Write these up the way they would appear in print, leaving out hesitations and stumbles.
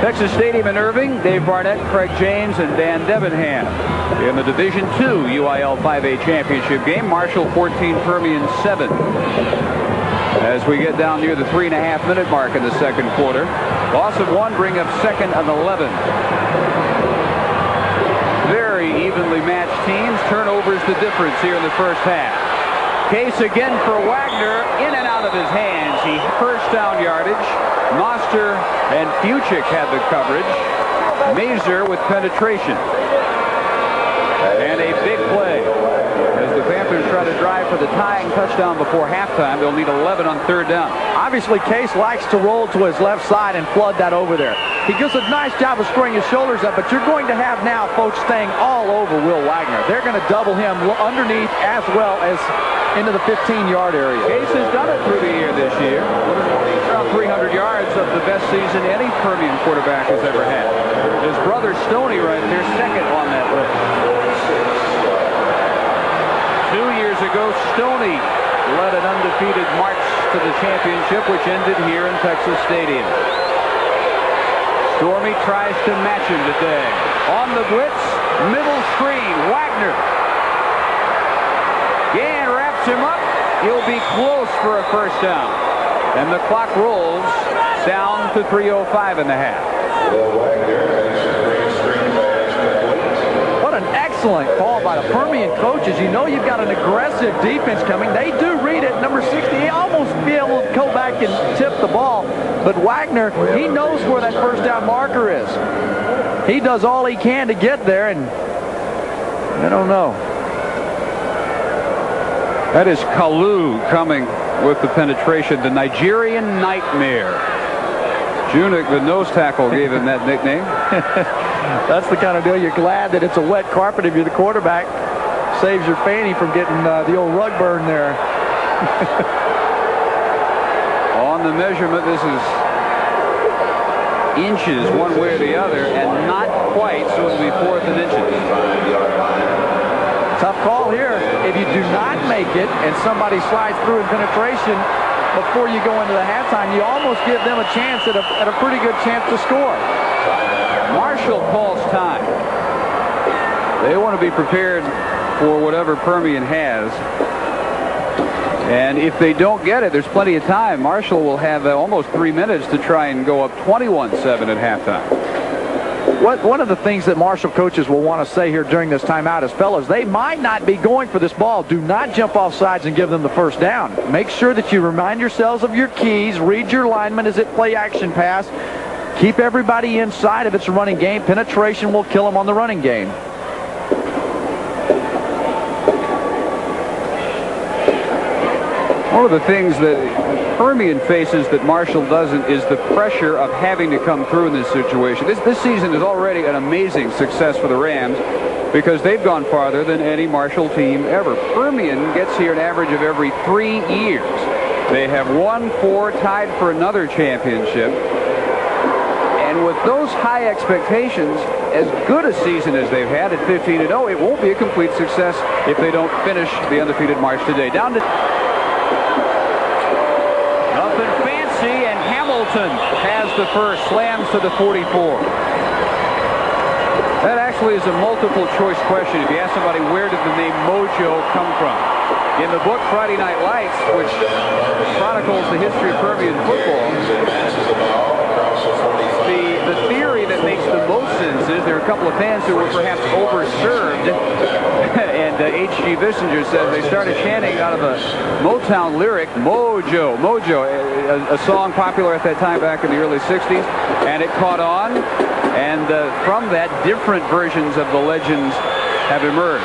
Texas Stadium in Irving, Dave Barnett, Craig James, and Dan Debenham. In the Division II UIL 5A championship game, Marshall 14, Permian 7. As we get down near the 3.5-minute mark in the second quarter, loss of 1 bring up second and 11. Very evenly matched teams. Turnovers the difference here in the first half. Case again for Wagner, in and out of his hands. He first down yardage. Noster and Fuchik had the coverage. Mazer with penetration. And a big play. As the Panthers try to drive for the tying touchdown before halftime, they'll need 11 on third down. Obviously, Case likes to roll to his left side and flood that over there. He does a nice job of squaring his shoulders up, but you're going to have now folks staying all over Will Wagner. They're going to double him underneath as well as into the 15-yard area. Case has done it through the year this year. Around 300 yards of the best season any Permian quarterback has ever had. His brother Stoney right there, second on that list. 2 years ago, Stoney led an undefeated march to the championship, which ended here in Texas Stadium. Stormy tries to match him today. On the blitz, middle screen, Wagner. Gann wraps him up. He'll be close for a first down. And the clock rolls down to 3:05 in the half. What an excellent call by the Permian coaches. You know you've got an aggressive defense coming. They do read it. Number 60, he almost be able to go back and tip the ball. But Wagner, he knows where that first down marker is. He does all he can to get there, and I don't know. That is Kalu coming with the penetration, the Nigerian Nightmare. Junik, the nose tackle, gave him that nickname. That's the kind of deal. You're glad that it's a wet carpet if you're the quarterback. Saves your fanny from getting the old rug burn there. On the measurement, this is inches one way or the other, and not quite, so it'll be 4th and inches. Tough call here. If you do not make it and somebody slides through in penetration before you go into the halftime, you almost give them a chance at a pretty good chance to score. Marshall calls time. They want to be prepared for whatever Permian has. And if they don't get it, there's plenty of time. Marshall will have almost 3 minutes to try and go up 21-7 at halftime. One of the things that Marshall coaches will want to say here during this timeout is, fellas, they might not be going for this ball. Do not jump off sides and give them the first down. Make sure that you remind yourselves of your keys. Read your lineman as it play action pass. Keep everybody inside if it's a running game. Penetration will kill them on the running game. One of the things that Permian faces that Marshall doesn't is the pressure of having to come through in this situation. This season is already an amazing success for the Rams because they've gone farther than any Marshall team ever. Permian gets here an average of every 3 years. They have won 4, tied for another championship. And with those high expectations, as good a season as they've had at 15-0, it won't be a complete success if they don't finish the undefeated march today. Down to nothing fancy, and Hamilton has the first, slams to the 44. That actually is a multiple choice question. If you ask somebody, where did the name Mojo come from? In the book Friday Night Lights, which chronicles the history of Permian football, the theory that makes the most sense is there are a couple of fans who were perhaps overserved, and H.G. Bissinger says they started chanting out of a Motown lyric, Mojo, Mojo, a song popular at that time back in the early 60s, and it caught on, and from that, different versions of the legends have emerged.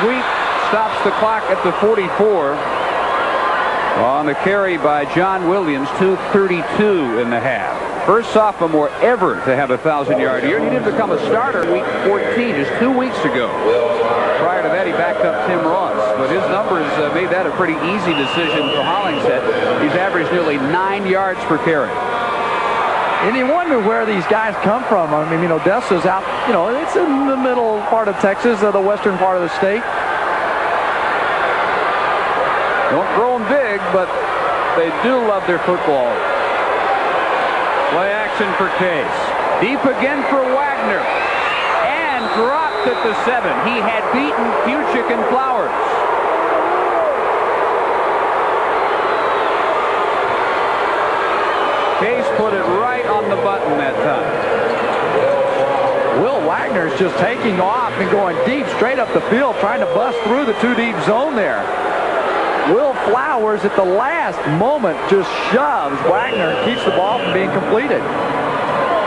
Sweet stops the clock at the 44. On the carry by John Williams, 2:32 in the half. First sophomore ever to have a 1,000-yard year. He didn't become a starter week 14, just 2 weeks ago. Prior to that, he backed up Tim Ross. But his numbers made that a pretty easy decision for Hollingshead. He's averaged nearly 9 yards per carry. And you wonder where these guys come from. I mean, Odessa's out, it's in the middle part of Texas, the western part of the state. Don't grow them big, but they do love their football. Jackson for Case. Deep again for Wagner. And dropped at the 7. He had beaten Fuchik and Flowers. Case put it right on the button that time. Will Wagner's just taking off and going deep, straight up the field, trying to bust through the 2-deep zone there. Will Flowers at the last moment just shoves Wagner and keeps the ball from being completed.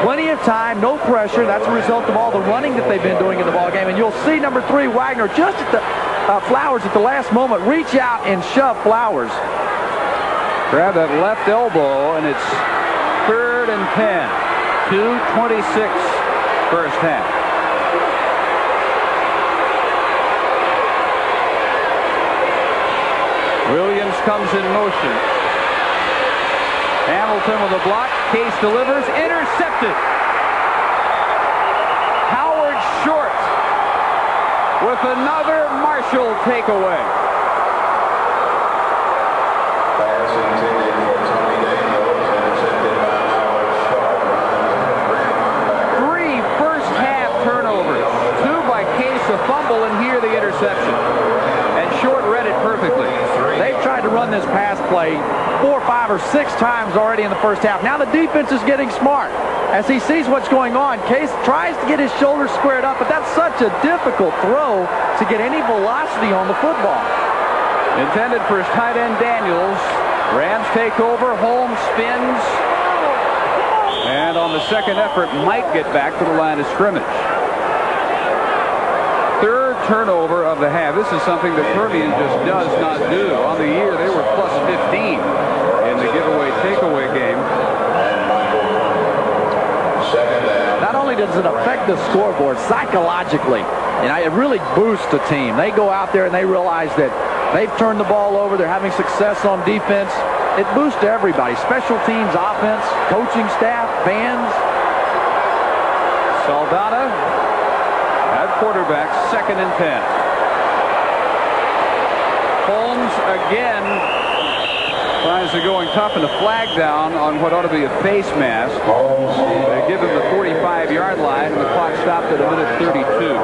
Plenty of time, no pressure. That's a result of all the running that they've been doing in the ballgame. And you'll see number 3, Wagner, just at the Flowers at the last moment, reach out and shove Flowers. Grab that left elbow, and it's 3rd and 10. 2:26 first half. Williams comes in motion. Hamilton with a block. Case delivers. Intercepted. Howard short with another Marshall takeaway. Pass intended for Tony Daniels, intercepted by Howard Sharp. 3 first-half turnovers. 2 by Case, a fumble, and here the interception. And Short read it perfectly. They've tried to run this pass play 4, 5, or 6 times already in the first half. Now the defense is getting smart. As he sees what's going on, Case tries to get his shoulders squared up, but that's such a difficult throw to get any velocity on the football. Intended for his tight end Daniels. Rams take over. Holmes spins. And on the second effort, might get back to the line of scrimmage. 3rd turnover of the half. This is something that Permian just does not do. On the year, they were plus 15 in the giveaway takeaway game. Not only does it affect the scoreboard psychologically, it really boosts the team. They go out there and they realize that they've turned the ball over. They're having success on defense. It boosts everybody. Special teams, offense, coaching staff, fans. Saldana at quarterback, 2nd and 10. Holmes again tries to going tough and a flag down on what ought to be a face mask. They give him the 45-yard line, and the clock stopped at 1:32.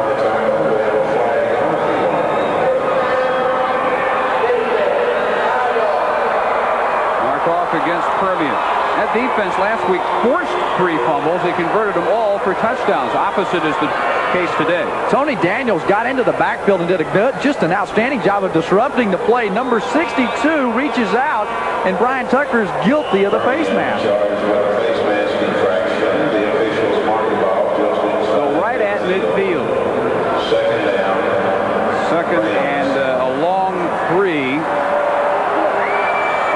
Off against Permian. That defense last week forced 3 fumbles. They converted them all for touchdowns. Opposite is the case today. Tony Daniels got into the backfield and did just an outstanding job of disrupting the play. Number 62 reaches out, and Brian Tucker is guilty of the face mask. So right at midfield. 2nd down. 2nd and a long 3.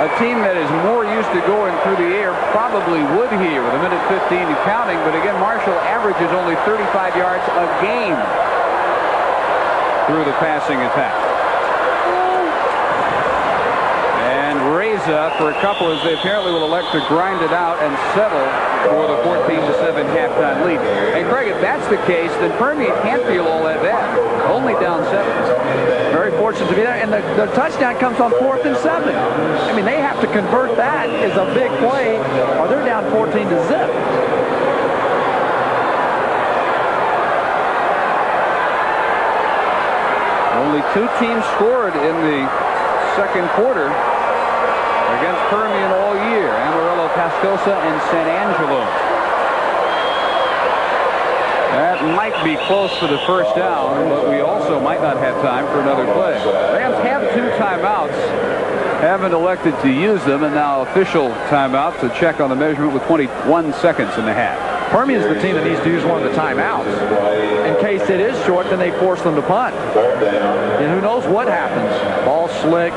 A team that is more used to going through the air probably would here with 1:15 and counting. But again, Marshall averages only 35 yards a game through the passing attack. And Reza for a couple as they apparently will elect to grind it out and settle for the 14-7 halftime lead. And Craig, if that's the case, then Permian can't feel all that bad. Only down 7. Very fortunate to be there. And the touchdown comes on 4th and 7. I mean, they have to convert that as a big play, or they're down 14-0. Only 2 teams scored in the second quarter against Permian all year. Amarillo, Tascosa, and San Angelo. That might be close for the first down, but we also might not have time for another play. Rams have 2 timeouts, haven't elected to use them, and now official timeout to check on the measurement with 21 seconds in the half. Permian's the team that needs to use one of the timeouts. In case it is short, then they force them to punt. And who knows what happens. Ball slick.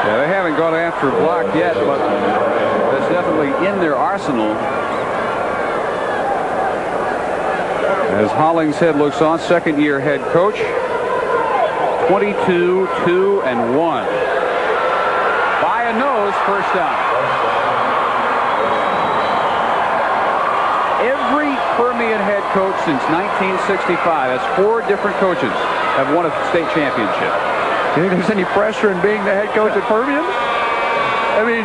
Yeah, they haven't gone after a block yet, but that's definitely in their arsenal. As Hollingshead looks on, second-year head coach. 22-2-1. By a nose, first down. Every Permian head coach since 1965, that's 4 different coaches, have won a state championship. Do you think there's any pressure in being the head coach at Permian? I mean,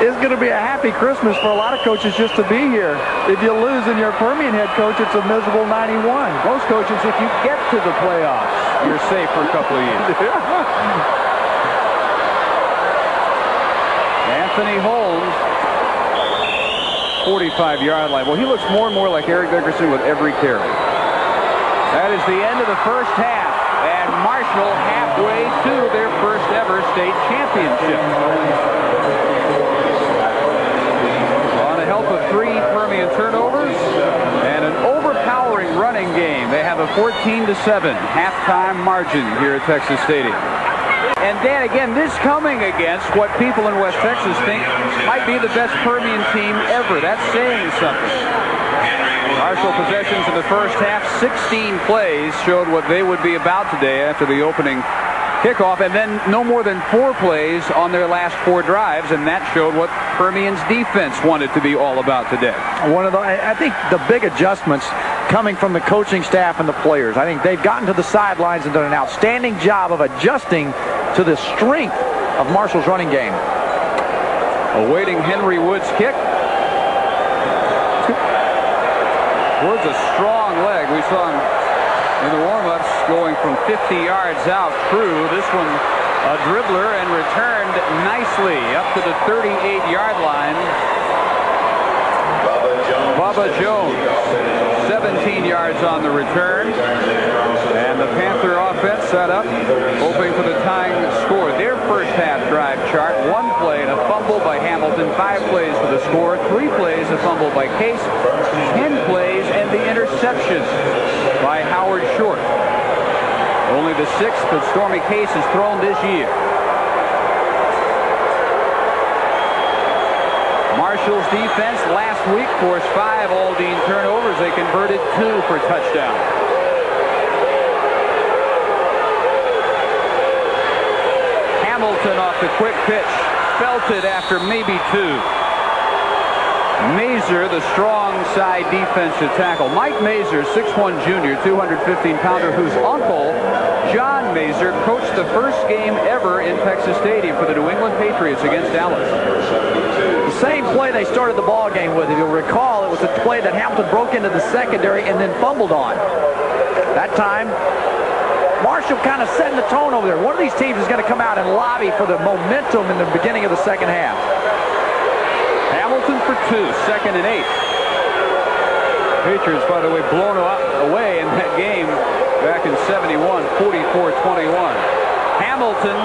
it's going to be a happy Christmas for a lot of coaches just to be here. If you lose and you're a Permian head coach, it's a miserable 91. Most coaches, if you get to the playoffs, you're safe for a couple of years. Anthony Holmes, 45-yard line. Well, he looks more and more like Eric Dickerson with every carry. That is the end of the first half, and Marshall halfway to their first ever state championship. On the help of 3 Permian turnovers and an overpowering running game, they have a 14-7 halftime margin here at Texas Stadium. And Dan, again, this coming against what people in West Texas think might be the best Permian team ever. That's saying something. Marshall possessions in the first half, 16 plays, showed what they would be about today after the opening kickoff, and then no more than 4 plays on their last 4 drives, and that showed what Permian's defense wanted to be all about today. I think the big adjustments coming from the coaching staff and the players. I think they've gotten to the sidelines and done an outstanding job of adjusting to the strength of Marshall's running game. Awaiting Henry Wood's kick. Wood's a strong leg. We saw him in the warm-ups going from 50 yards out through. This one a dribbler and returned nicely up to the 38-yard line. Bubba Jones, 17 yards on the return. And the Panther offense set up, hoping for the tying score. Their first half drive chart: 1 play and a fumble by Hamilton, 5 plays for the score, 3 plays, a fumble by Case, 10 plays, and the interception by Howard Short. Only the 6th that Stormy Case has thrown this year. Marshall's defense last week forced 5 Aldine turnovers. They converted 2 for touchdown. Hamilton off the quick pitch, felted after maybe 2. Mazer, the strong side defensive tackle. Mike Mazer, 6'1" junior, 215-pounder, whose uncle, John Mazer, coached the first game ever in Texas Stadium for the New England Patriots against Dallas. The same play they started the ball game with. If you'll recall, it was a play that Hamilton broke into the secondary and then fumbled on. That time, Marshall kind of setting the tone over there. One of these teams is going to come out and lobby for the momentum in the beginning of the second half. Hamilton for 2, 2nd and 8. Patriots, by the way, blown away in that game back in 71, 44-21. Hamilton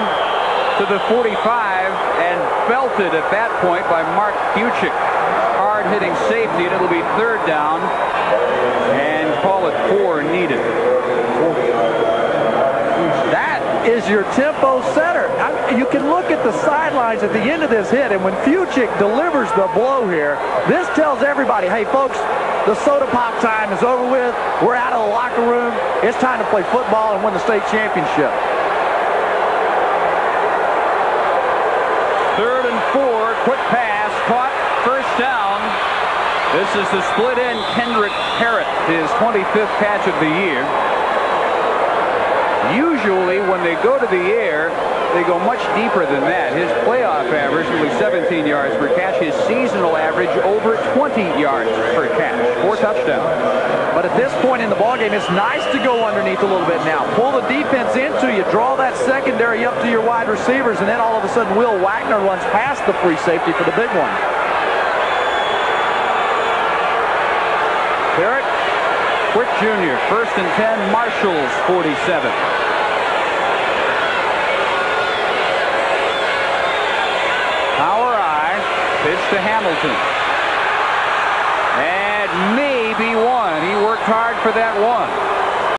to the 45 and belted at that point by Mark Fuchik. Hard-hitting safety, and it'll be 3rd down, and call it 4 needed. That is your tempo setter. You can look at the sidelines at the end of this hit, and when Fuchik delivers the blow here, this tells everybody, hey, folks, the soda pop time is over with. We're out of the locker room. It's time to play football and win the state championship. 3rd and 4, quick pass, caught, 1st down. This is the split end Kendrick Parrott, his 25th catch of the year. Usually when they go to the air, they go much deeper than that. His playoff average, nearly 17 yards per catch. His seasonal average, over 20 yards per catch. 4 touchdowns. But at this point in the ballgame, it's nice to go underneath a little bit now. Pull the defense into you. Draw that secondary up to your wide receivers. And then all of a sudden, Will Wagner runs past the free safety for the big one. Parrott, quick junior. 1st and 10, Marshall's 47. Pitch to Hamilton. And maybe 1. He worked hard for that 1.